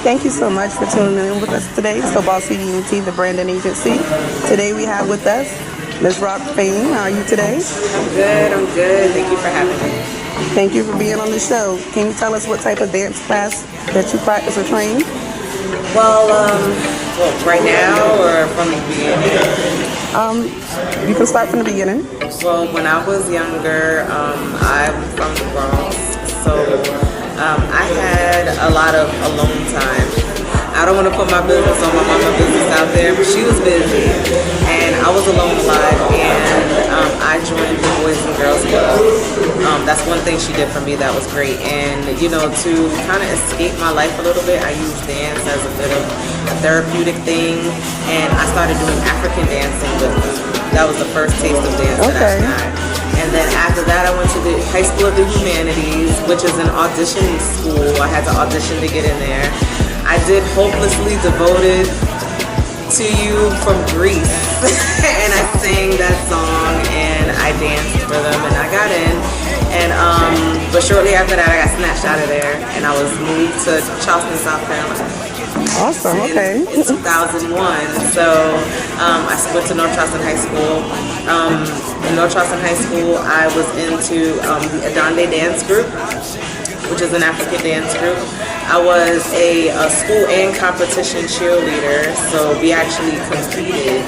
Thank you so much for tuning in with us today. So Bossy ENT, the branding agency. Today we have with us Ms. Rock Fame. How are you today? I'm good. Thank you for having me. Thank you for being on the show. Can you tell us what type of dance class that you practice or train? Well, right now or from the beginning? You can start from the beginning. Well, when I was younger, I'm from the Bronx, so I had a lot of alone time. I don't want to put my business on my mama's business out there, but she was busy, and I was alone a lot, and I joined the Boys and Girls Club. That's one thing she did for me that was great, and you know, to kind of escape my life a little bit, I used dance as a bit of a therapeutic thing, and I started doing African dancing with them. That was the first taste of dance that I had. And then after that, I went to the High School of the Humanities, which is an audition school. I had to audition to get in there. I did Hopelessly Devoted to You from Greece, and I sang that song, and I danced for them, and I got in. And but shortly after that, I got snatched out of there, and I was moved to Charleston, South Carolina. Awesome. Okay. In 2001, so I went to North Charleston High School. In North Charleston High School, I was into the Adonde dance group, which is an African dance group. I was a school and competition cheerleader, so we actually competed.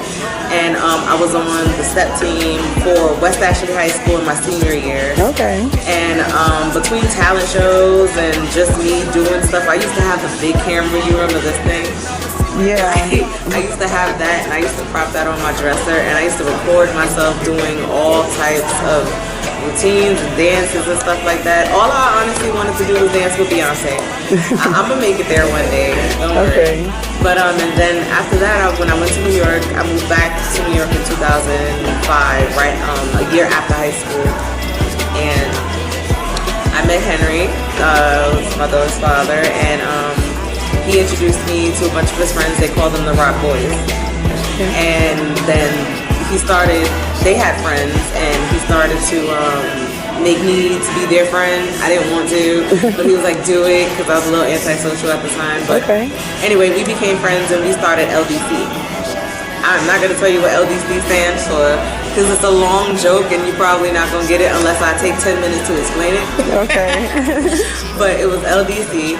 And I was on the step team for West Ashley High School in my senior year. Okay. And between talent shows and just me doing stuff, I used to have the big camera. You remember this thing? Yeah. I used to have that, and I used to prop that on my dresser, and I used to record myself doing all types of routines and dances and stuff like that. All I honestly wanted to do was dance with Beyonce. I'm gonna make it there one day. Don't worry. But and then after that, when I went to New York, I moved back to New York in 2005, right a year after high school, and I met Henry, my daughter's father, and he introduced me to a bunch of his friends. They called them the Rock Boys, and then they had friends, and he started to make me to be their friend. I didn't want to, but he was like, do it, because I was a little antisocial at the time. But anyway, we became friends, and we started LDC. I'm not going to tell you what LDC stands for, because it's a long joke, and you're probably not going to get it unless I take 10 minutes to explain it. Okay. But it was LDC.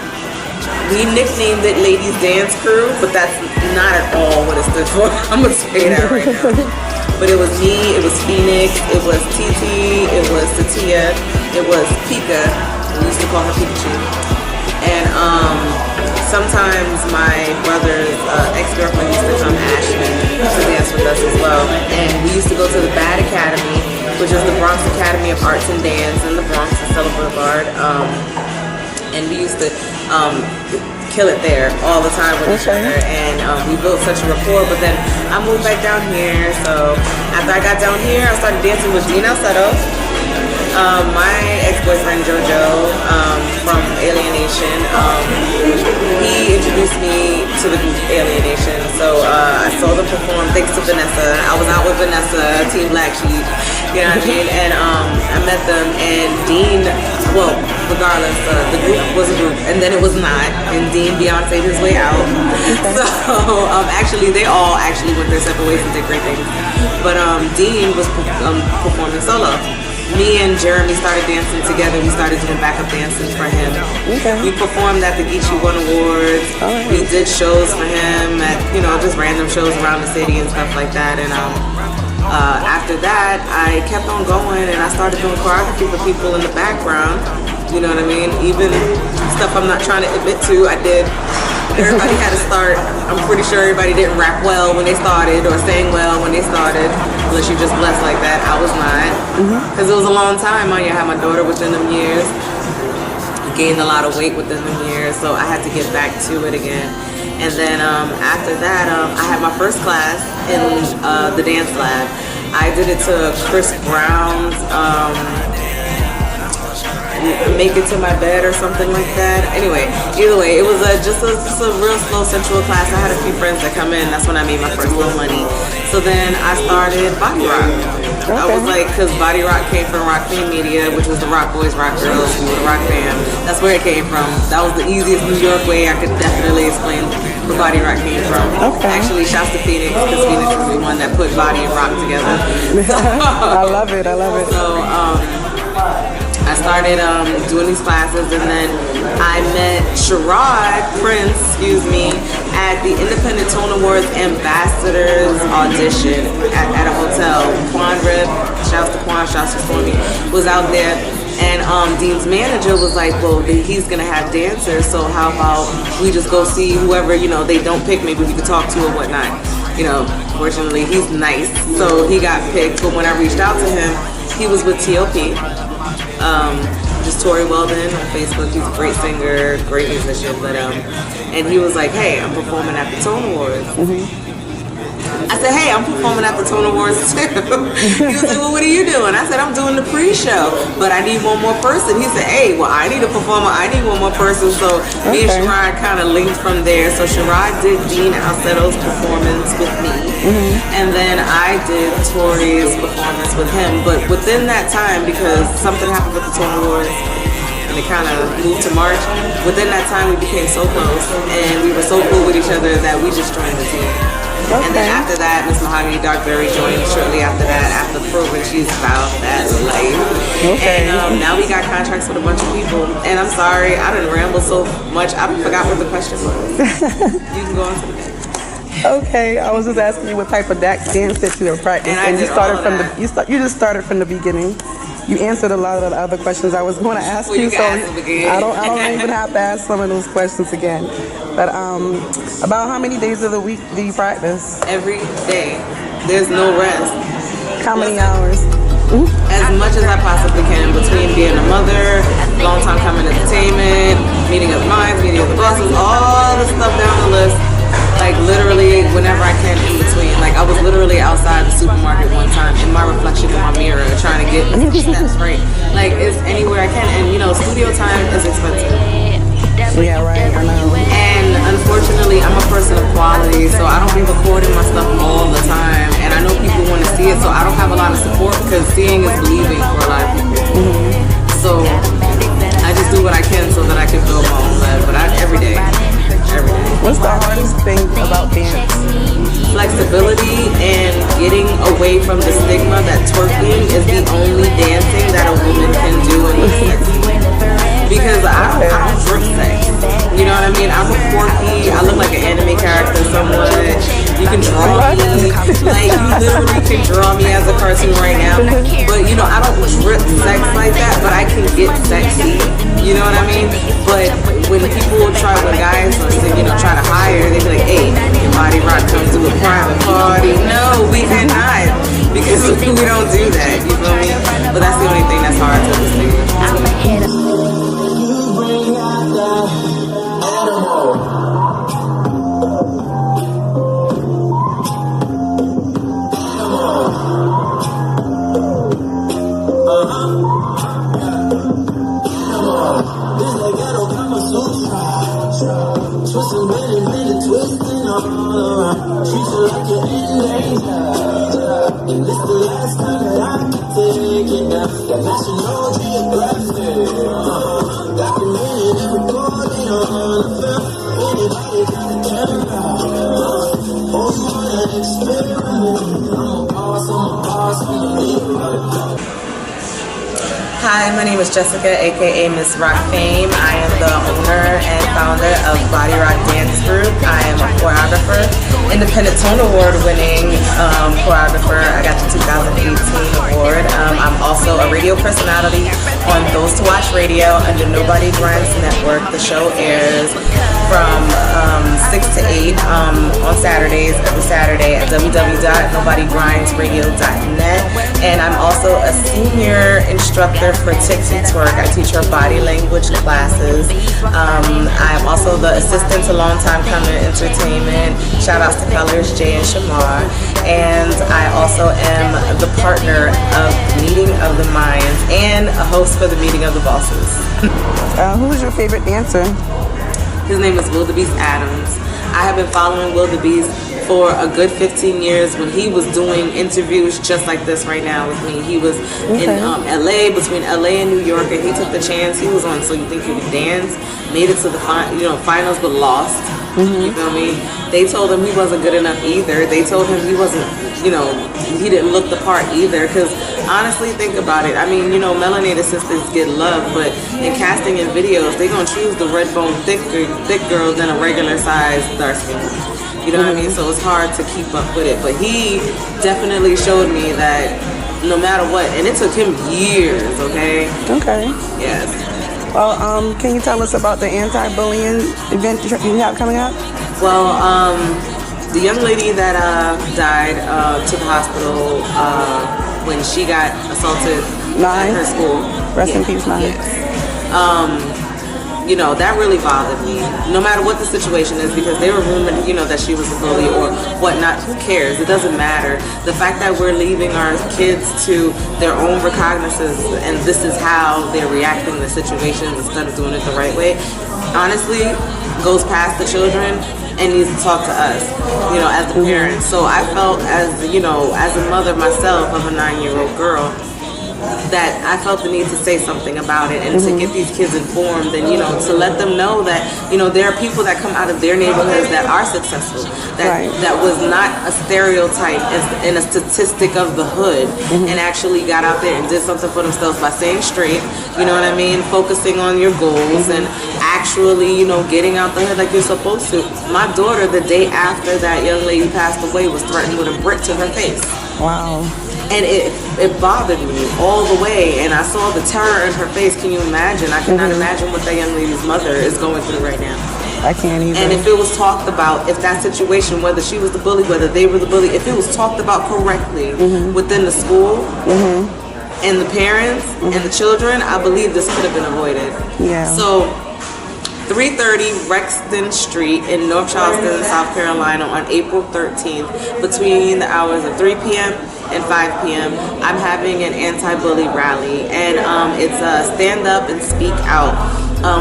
We nicknamed it Ladies Dance Crew, but that's not at all what it stood for. I'm going to say that right now. But it was me, it was Phoenix, it was TT, it was Tatia, it was Pika. We used to call her Pikachu. And sometimes my brother's ex-girlfriend used to come, Ashley, to dance with us as well. And we used to go to the BAD Academy, which is the Bronx Academy of Arts and Dance in the Bronx and Stella Boulevard. And we used to kill it there all the time with each other, and we built such a rapport. But then I moved back down here, so after I got down here, I started dancing with Dean Alcedo, my ex-boyfriend JoJo from Alienation. He introduced me to the group Alienation, so I saw them perform thanks to Vanessa. I was out with Vanessa, Team Black Sheep, you know what I mean? And I met them, and Dean, well, regardless, the group was a group, and then it was not, and Dean Beyonce'd his way out. So actually, they all actually went their separate ways and did great things. But Dean was performing solo. Me and Jeremy started dancing together. We started doing backup dances for him. We performed at the Geechee One Awards. We did shows for him at, you know, just random shows around the city and stuff like that. And after that, I kept on going, and I started doing choreography for people in the background. You know what I mean? Even stuff I'm not trying to admit to, I did. Everybody had to start. I'm pretty sure everybody didn't rap well when they started or sang well when they started, unless you're just blessed like that. I was not, because it was a long time. I had my daughter within them years. I gained a lot of weight within them years, so I had to get back to it again. And then after that, I had my first class in the dance lab. I did it to Chris Brown's Make It to My Bed or something like that. Anyway, either way, it was just a real slow sensual class. I had a few friends that come in. That's when I made my first little money. So then I started Body Rock. Okay. I was like, because Body Rock came from Rock Fame Media, which was the Rock Boys, Rock Girls, we were the Rock Fam. That's where it came from. That was the easiest New York way I could definitely explain where Body Rock came from. Okay. Actually, shouts to Phoenix, because Phoenix was the one that put Body and Rock together. I love it. So, I started doing these classes, and then I met Sherrod Prince, at the Independent Tone Awards Ambassadors audition at a hotel. Quan Rip, shouts to Quan, shouts to Stormy, was out there. And Dean's manager was like, well, he's going to have dancers, so how about we just go see whoever, they don't pick, maybe we could talk to or whatnot. Fortunately, he's nice, so he got picked. But when I reached out to him, he was with T.O.P., just Tori Weldon on Facebook. He's a great singer, great musician, but and he was like, hey, I'm performing at the Tone Awards. I said, hey, I'm performing at the Tone Awards too. He was like, well, what are you doing? I said, I'm doing the pre-show, but I need one more person. He said, hey, well, I need a performer. I need one more person. So me and Sherrod kind of linked from there. So Sherrod did Dean Alcetto's performance with me. And then I did Tori's performance with him. But within that time, because something happened with the Tone Awards, and it kind of moved to March, within that time we became so close, and we were so cool with each other that we just joined the team. Okay. And then after that, Miss Mahogany Darkberry joined shortly after that, after the program. She's about that life. Okay. And now we got contracts with a bunch of people. And I'm sorry, I didn't ramble so much. I forgot what the question was. You can go on to the next. Okay, I was just asking you what type of dance that you have practiced, and you started from you just started from the beginning. You answered a lot of the other questions I was going to ask you, so I don't even have to ask some of those questions again. But about how many days of the week do you practice? Every day. There's no rest. How many hours? As much as I possibly can, between being a mother, long time coming entertainment, meeting of minds, meeting of the bosses, all the stuff down the list. Like literally whenever I can in between. Like I was literally outside the supermarket one time in my reflection in my mirror trying to get the steps right. Like it's anywhere I can. And studio time is expensive. Yeah, right, I know. And unfortunately I'm a person of quality, so I don't be recording my stuff all the time. And I know people want to see it, so I don't have a lot of support because seeing is believing for a lot of people. So I just do what I can so that I can build my own life. But every day. What's the hardest thing about dance? Flexibility and getting away from the stigma that twerking is the only dancing that a woman can do in the sexy. Because I don't drip sex. You know what I mean? I'm a quirky, I look like an anime character somewhat. You can draw me. Like you literally can draw me as a cartoon right now. But I don't drip sex like that, but I can get sexy. You know what I mean? But when guys try to hire, they be like, hey, Body Rock comes to a private party. No, we cannot, because we don't do that, you feel me? But that's the only thing that's hard to distinguish. Hi, my name is Jessica, aka Ms.BODYROC Fame. I am the owner and founder of BODYROC Dance Group. I am a choreographer, independent Tone Award winning choreographer. I got the 2018 award. I'm also a radio personality on Those to Watch Radio under Nobody Grinds Network. The show airs from 6 to 8 on Saturdays, every Saturday at www.nobodygrindsradio.net. And I'm also a senior instructor for Tixie Twerk. I teach her body language classes. I'm also the assistant to Longtime Coming Entertainment. Shout outs to Colors, Jay and Shamar. And I also am the partner of Meeting of the Minds and a host for the Meeting of the Bosses. Who is your favorite dancer? His name is Wildebeest Adams. I have been following Wildebeest for a good 15 years when he was doing interviews just like this right now with me. He was in LA, between LA and New York, and he took the chance. He was on So You Think You Can Dance, made it to the finals but lost. You feel me? They told him he wasn't good enough either. They told him he wasn't, he didn't look the part either. Because honestly, think about it. I mean, melanated sisters get love, but in casting and videos, they're going to choose the red bone thick girl than a regular size dark skin. You know what I mean? So it's hard to keep up with it. But he definitely showed me that no matter what, and it took him years, okay? Okay. Yes. Well, can you tell us about the anti-bullying event you have coming up? Well, the young lady that died to the hospital when she got assaulted at her school. Rest in peace, Nye. Yes. That really bothered me. No matter what the situation is, because they were rumored, that she was a bully or whatnot. Who cares? It doesn't matter. The fact that we're leaving our kids to their own recognizance and this is how they're reacting to situations instead of doing it the right way, honestly, goes past the children and needs to talk to us, as the parents. So I felt as a mother myself of a 9-year-old girl, that I felt the need to say something about it and to get these kids informed and, to let them know that, there are people that come out of their neighborhoods that are successful, that was not a stereotype and a statistic of the hood and actually got out there and did something for themselves by staying straight, you know what I mean, focusing on your goals and actually, getting out the hood like you're supposed to. My daughter, the day after that young lady passed away, was threatened with a brick to her face. Wow. And it bothered me all the way, and I saw the terror in her face. Can you imagine? I cannot imagine what that young lady's mother is going through right now. I can't either. And if it was talked about, if that situation, whether she was the bully, whether they were the bully, if it was talked about correctly within the school and the parents and the children, I believe this could have been avoided. Yeah. So 330 Rexton Street in North Charleston, South Carolina on April 13th between the hours of 3 p.m. and 5 p.m. I'm having an anti-bully rally, and it's stand up and speak out.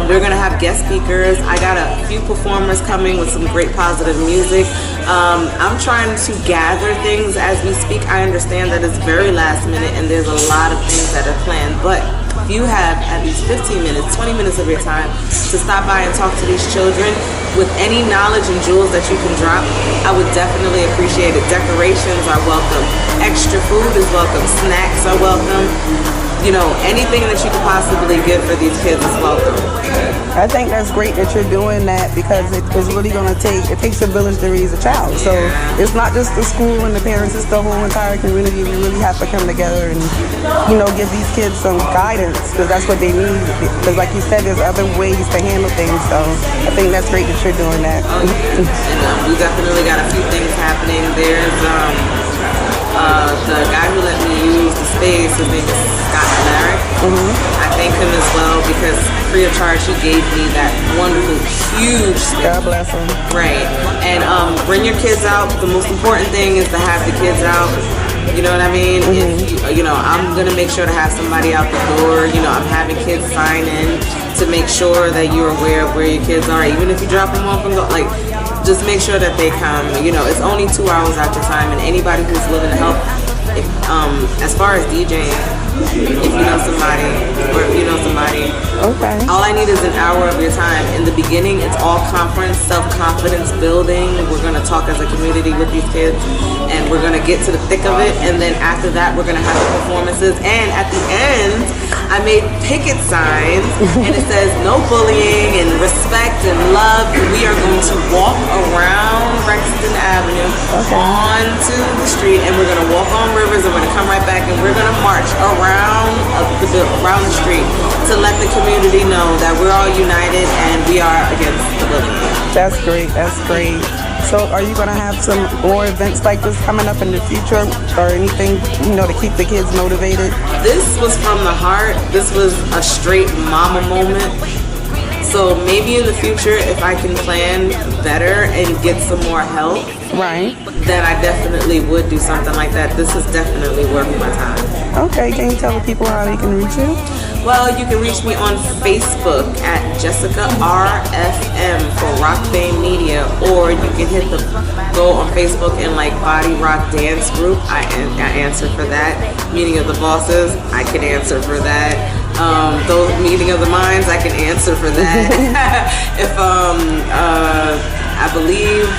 We're going to have guest speakers. I got a few performers coming with some great positive music. I'm trying to gather things as we speak. I understand that it's very last minute and there's a lot of things that are planned, but if you have at least 15 minutes, 20 minutes of your time to stop by and talk to these children with any knowledge and jewels that you can drop, I would definitely appreciate it. Decorations are welcome. Extra food is welcome. Snacks are welcome. Anything that you could possibly give for these kids is welcome. I think that's great that you're doing that because it is really going to it takes a village to raise a child. So it's not just the school and the parents, it's the whole entire community. We really have to come together and, give these kids some guidance because that's what they need. Because like you said, there's other ways to handle things. So I think that's great that you're doing that. And we definitely got a few things happening. There's the guy who let me use the space, his name is Scott Merrick. I thank him as well because free of charge he gave me that wonderful, huge space. God bless him. Right. And bring your kids out. The most important thing is to have the kids out. You know what I mean? If I'm going to make sure to have somebody out the door. I'm having kids sign in to make sure that you're aware of where your kids are. Even if you drop them off and go, just make sure that they come. It's only 2 hours at your time, and anybody who's willing to help, as far as DJing, if you know somebody, or if you know somebody, all I need is an hour of your time. In the beginning, it's all conference, self-confidence building. We're going to talk as a community with these kids, and we're going to get to the thick of it, and then after that, we're going to have the performances, and at the end, I made picket signs, and it says no bullying and respect and love, and we are going to walk around Rexton Avenue onto the street, and we're going to walk on rivers, and we're going to come right back, and we're going to march around the street to let the community know that we're all united and we are against the bullying. That's great. That's great. So are you going to have some more events like this coming up in the future or anything, to keep the kids motivated? This was from the heart. This was a straight mama moment. So maybe in the future, if I can plan better and get some more help, right, then I definitely would do something like that. This is definitely worth my time. Okay, can you tell the people how they can reach you? Well, you can reach me on Facebook at Jessica RFM for Rock Fame Media, or you can go on Facebook and BODYROC Dance Group. I answer for that. Meeting of the Bosses, I can answer for that. Those Meeting of the Minds, I can answer for that. If I believe,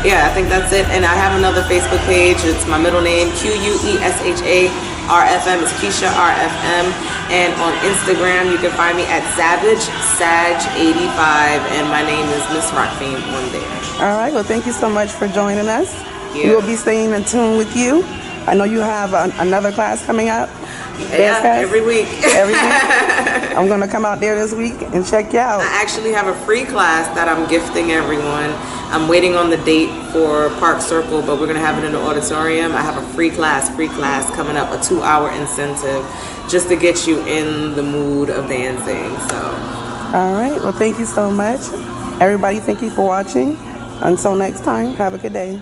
I think that's it. And I have another Facebook page. It's my middle name, QUESHA RFM. It's Keisha RFM. And on Instagram, you can find me at Sag85, and my name is Miss Rockfame on there. All right. Well, thank you so much for joining us. Yeah. We will be staying in tune with you. I know you have another class coming up. Yeah, every week. Every week. I'm going to come out there this week and check you out. I actually have a free class that I'm gifting everyone. I'm waiting on the date for Park Circle, but we're going to have it in the auditorium. I have a free class coming up, a 2-hour incentive, just to get you in the mood of dancing. So. All right. Well, thank you so much. Everybody, thank you for watching. Until next time, have a good day.